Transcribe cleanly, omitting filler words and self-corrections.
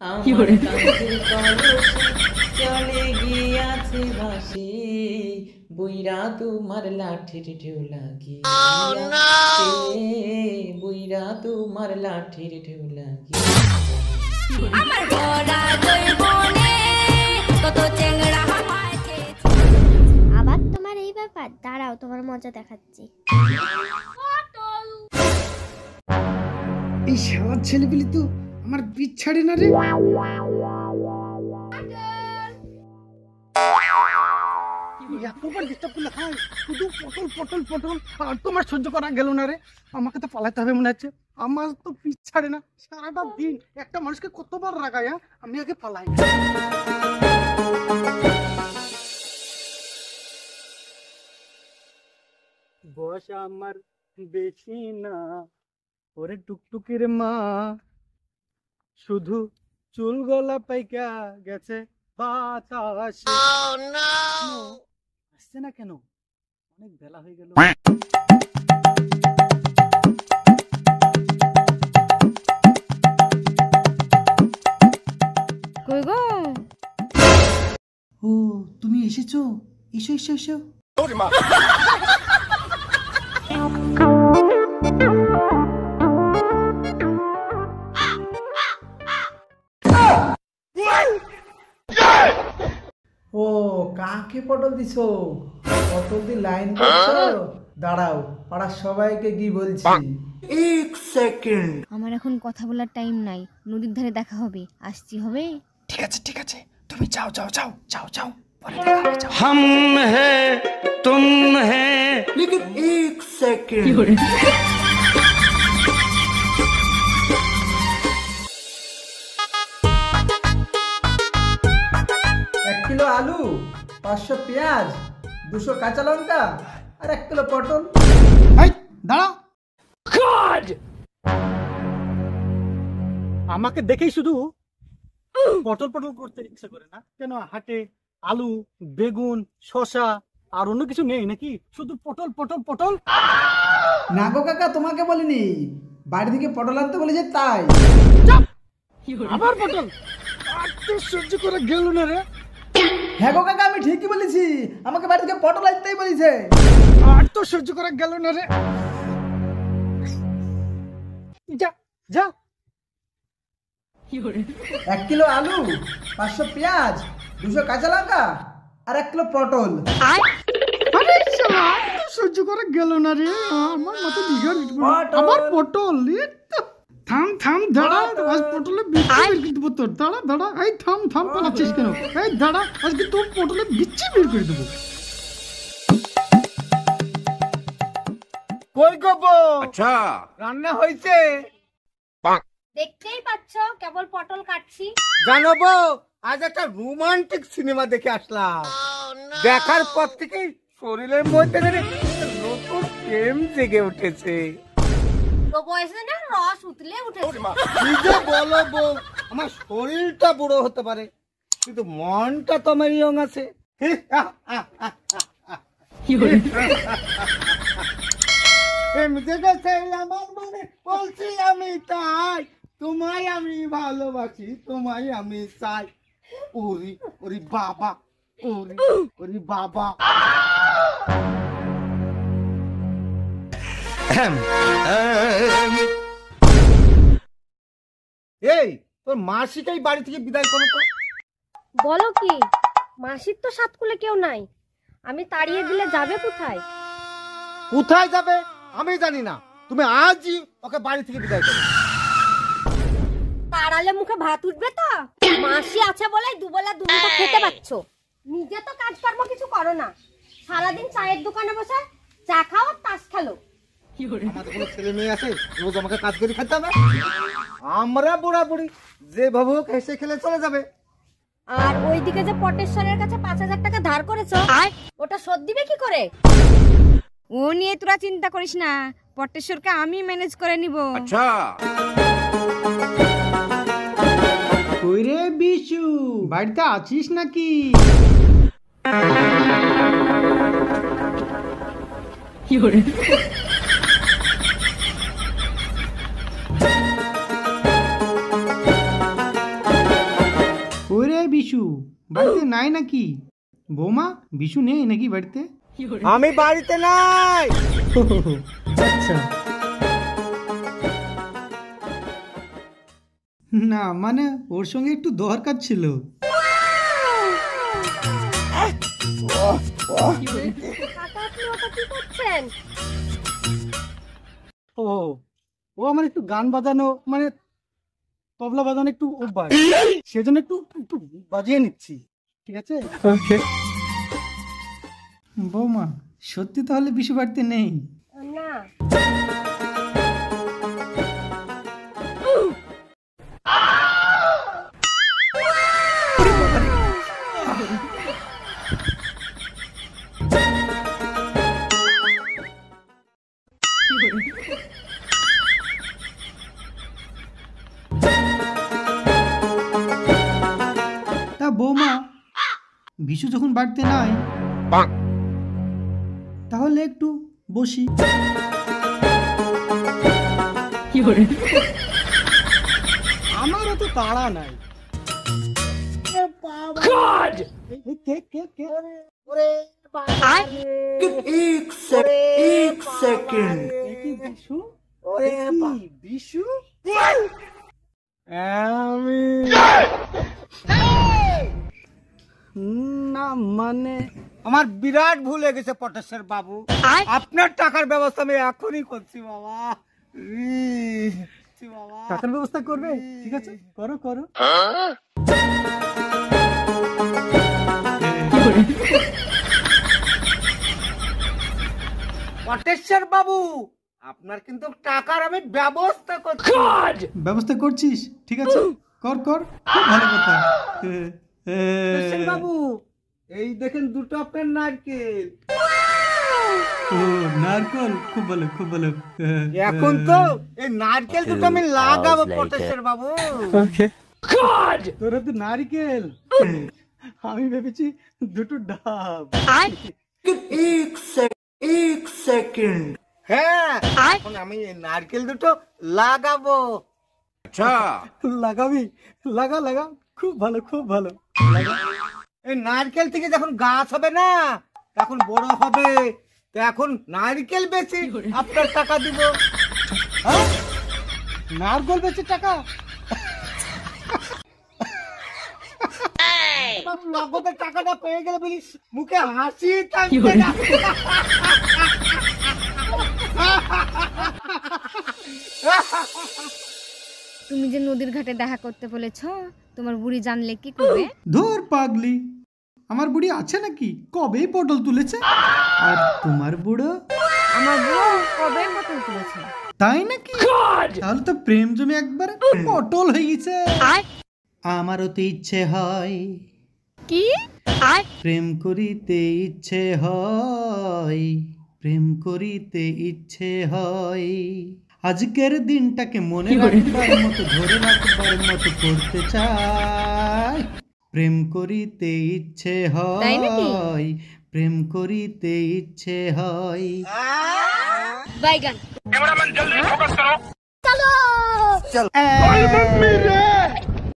আমার কাছের কলসি চলে গিয়াছে ভাসি, বুইরা তোমার লাঠির ঢেউ লাগিয়াছে, বুইরা তোমার লাঠির ঢেউ আবার তোমার এই ব্যাপার, দাঁড়াও তোমার মজা দেখাচ্ছি। এই শালার ছেলেগুলি তো আমার পিছ ছাড়ে না রে। এতবার ডিস্টার্ব করলে হয়, শুধু পটল পটল পটল, আর তোমার সহ্য করা গেল না রে। আমাকে তো পালাতে হবে মনে হচ্ছে, আমার তো পিছ ছাড়ে না। সারাটা দিন একটা মানুষকে কতবার রাগায়, আমি আগে পালাই। বয়স আমার বেশি না, ওরে টুকটুকির মা, শুধু চুল গলা পাইকা গেছে বাতাসে। আসছে না কেন? অনেক বেলা হয়ে গেল। কই গো? ও তুমি এসেছো, এসো এসো এসো। ও কাকে পটল দিছো? পটল দি লাইন করছো? দাঁড়াও, পাড়ার সবাইকে কি বলছি। আমার এখন কথা বলার টাইম নাই, নদীর ধারে দেখা হবে, আসছি হবে। ঠিক আছে ঠিক আছে, তুমি যাও যাও যাও যাও যাও, পরে দেখা হবে, যাও। हम हैं तुम हैं लेकिन एक सेकंड। 1 কিলো আলু, 500 পেঁয়াজ, 200 কাঁচা লঙ্কা আর 1 কিলো পটল। এই দাঁড়াও। গড, আমাকে দেখেই শুধু পটল পটল করতে ইচ্ছা করে না কেন? হাটে আলু, বেগুন, শসা আর অন্য কিছু নেই নাকি? শুধু পটল পটল পটল। না গো কাকা, তোমাকে বলিনি, বাড়ি থেকে পটল আনতে বলেছে তাই। আবার পটল? আর তো সহ্য করে গেল না রে। হ্যাঁ গো কাকা, আমি ঠিকই বলেছি, আমাকে বাড়ি থেকে পটল আনতেই বলেছে। আর তো সহ্য করে গেল না রে। যা যা। 1 কিলো আলু, 500 পেঁয়াজ, 200 কাঁচা লঙ্কা আর 1 কিলো পটল। আরে শালা, আর তো সহ্য করে গেল না রে। আমার মাথা দিঘার আবার পটল। থাম থাম, দাঁড়া, আজ পটলে বিচ্ছি বের করে দেবো তোর। দাঁড়া দাঁড়া, এই থাম থাম, পালাচ্ছিস কেন? এই দাঁড়া, আজকে তোর পটলে বিচ্ছি বের করে দেবো। কই গো? আচ্ছা, রান্না হয়েছে? দেখতেই পাচ্ছ কেবল পটল কাটছি। জানাবো, আজ একটা রোমান্টিক সিনেমা দেখে আসলাম। দেখার পর থেকেই শরীরের মধ্যে নতুন প্রেম জেগে উঠেছে। তো বয়সে না রস উতলে উঠেছে। নিজে বলো বউ, আমার শরীরটা বুড়ো হতে পারে কিন্তু মনটা তো আমার ইয়ং আছে। এমনি গেছে আমার মনে, বলছি আমি তাই, তোমায় আমি ভালোবাসি, তোমায় আমি চাই। ওরি ওরি বাবা, ওরি ওরি বাবা। এই তোর মাসিকেই বাড়ি থেকে বিদায় করো তো। বলো কি, মাসির তো সাতকুলে কেউ নাই, আমি তাড়িয়ে দিলে যাবে কোথায়? কোথায় যাবে আমি জানি না, তুমি আজই ওকে বাড়ি থেকে বিদায় করো। তাড়ালে মুখে ভাত উঠবে তো? মাসি আছে বলে দুবেলা দুমুঠো খেতে পাচ্ছ, নিজে তো কাজকর্ম কিছু করো না, সারাদিন চায়ের দোকানে বসে চা খাও আর তাস খেলো। আমাদের কোনো ছেলে মেয়ে আছে রোজ আমাকে কাজ করে খেতে হবে? আমরা বুড়া বুড়ি যেভাবে হোক হেসে খেলে চলে যাবে। আর ওইদিকে যে পটেশ্বরের কাছে 5000 টাকা ধার করেছো, ওটা শোধ দিবে কি করে? ও নিয়ে তোরা চিন্তা করিস না, পটেশ্বরকে আমি ম্যানেজ করে নিব। আচ্ছা, কই রে বিশু, বাড়িতে আছিস নাকি? কি করে? বাড়িতে নাই নাকি? বৌমা বিশু নেই নাকি বাড়িতে? আমি বাড়িতে নাই। আচ্ছা, না মানে ওর সঙ্গে একটু দরকার ছিল। কাকা আপনি ওটা কি করছেন? ও ও আমার একটু গান বাজানো মানে তবলা বাজানো একটু অভ্যাস, সেজন্য একটু একটু বাজিয়ে নিচ্ছি, ঠিক আছে? বৌমা সত্যি তাহলে বিশু বাড়িতে নেই? না। তা বৌমা বিশু যখন বাড়িতে নাই তাহলে একটু বসি। আমারও তো তাড়া নাই। বিশু আমি না মানে আমার বিরাট ভুল হয়ে গেছে পটেশ্বর বাবু, আপনার টাকার ব্যবস্থা আমি এখনই করছি বাবা। টাকার ব্যবস্থা করবে? ঠিক আছে, করো করো। পটেশ্বর বাবু, আপনার কিন্তু টাকার আমি ব্যবস্থা করছি। ব্যবস্থা করছিস? ঠিক আছে, কর কর, খুব ভালো কথা। পটেশ্বর বাবু, এই দেখেন দুটো আপনার নারকেল। ও নারকল, খুব ভালো খুব ভালো। এখন তো এই নারকেল দুটো আমি লাগাবো পটেশ্বর বাবু। তোরা তো নারকেল, আমি ভেবেছি দুটো ডাব। হ্যাঁ, এখন আমি এই নারকেল দুটো লাগাবো। লাগাবি? লাগা লাগা, খুব ভালো খুব ভালো। এই নারকেল থেকে যখন গাছ হবে না, তখন বড় হবে, তো এখন নারকেল বেশি আপনার টাকা দিব। হ্যাঁ? নারকল বেচে টাকা? নগদের টাকাটা পেয়ে গেলে বলিস মুখে হাসি থাকবে না। তুমি যে নদীর ঘাটে দেখা করতে বলেছ, তোমার বুড়ি জানলে কি করবে? ধর পাগলি, আমার বুড়ি আছে নাকি? কবেই পটল তুলেছে। আর তোমার বুড়ো? আমার বুড়ো কবে পটল তুলেছে। তাই নাকি? তাহলে তো প্রেম জমে একবারে পটল হয়ে গেছে। আমারও তো ইচ্ছে হয় কি? প্রেম করিতে ইচ্ছে হয়, প্রেম করিতে ইচ্ছে হয়। আজকের দিনটাকে মনে রাখবার মতো, ধরে রাখবার মতো করতে চাই। প্রেম করিতে ইচ্ছে তাই নাকি? হয়, প্রেম করিতে ইচ্ছে হয়। বাইগান। চলো।